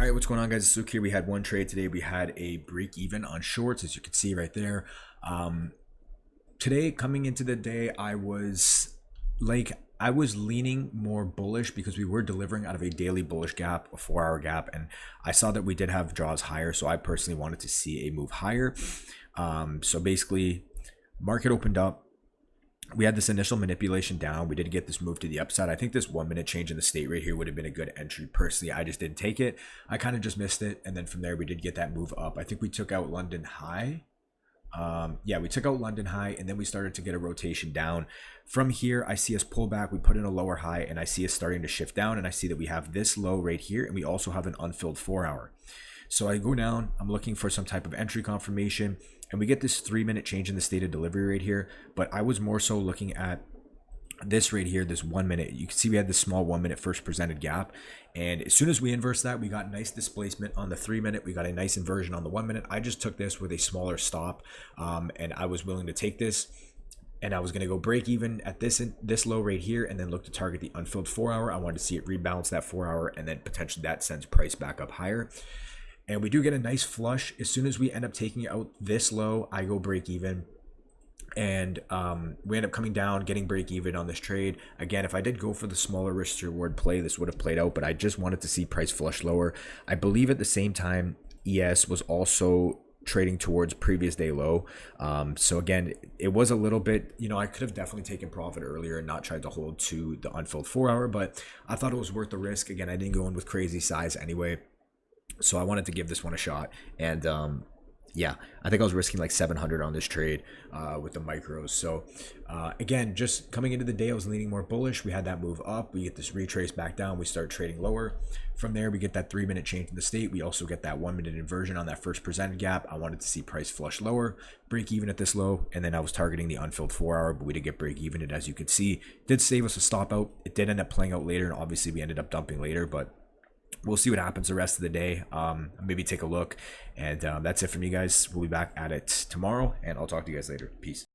All right, what's going on, guys? It's Luke here. We had one trade today. We had a break even on shorts, as you can see right there. Today, coming into the day, I was leaning more bullish because we were delivering out of a daily bullish gap, a 4-hour gap, and I saw that we did have draws higher. So I personally wanted to see a move higher. So basically, market opened up. We had this initial manipulation down. We did get this move to the upside. I think this 1 minute change in the state rate here would have been a good entry. Personally, I just didn't take it. I kind of just missed it. And then from there, we did get that move up. I think we took out London high. Yeah, we took out London high, and then we started to get a rotation down. From here, I see us pull back. We put in a lower high, and I see us starting to shift down. And I see that we have this low right here, and we also have an unfilled 4-hour. So I go down, I'm looking for some type of entry confirmation, and we get this 3 minute change in the state of delivery right here. But I was more so looking at this right here, this 1 minute. You can see we had this small 1 minute first presented gap. And as soon as we inverse that, we got nice displacement on the 3 minute. We got a nice inversion on the 1 minute. I just took this with a smaller stop, and I was willing to take this. And I was going to go break even at this low right here and then look to target the unfilled 4-hour. I wanted to see it rebalance that 4-hour, and then potentially that sends price back up higher. And we do get a nice flush. As soon as we end up taking out this low, I go break even. And we end up coming down, getting break even on this trade. Again, if I did go for the smaller risk to reward play, this would have played out, but I just wanted to see price flush lower. I believe at the same time, ES was also trading towards previous day low. So again, it was a little bit, I could have definitely taken profit earlier and not tried to hold to the unfilled 4-hour, but I thought it was worth the risk. Again, I didn't go in with crazy size anyway. So I wanted to give this one a shot. And yeah, I think I was risking like 700 on this trade with the micros. So again, just coming into the day, I was leaning more bullish. We had that move up. We get this retrace back down. We start trading lower. From there, we get that 3 minute change in the state. We also get that 1 minute inversion on that first presented gap. I wanted to see price flush lower, break even at this low. And then I was targeting the unfilled 4-hour, but we did get break even. And as you can see, did save us a stop out. It did end up playing out later. And obviously we ended up dumping later, but we'll see what happens the rest of the day. Maybe take a look. And that's it from you guys. We'll be back at it tomorrow, and I'll talk to you guys later. Peace.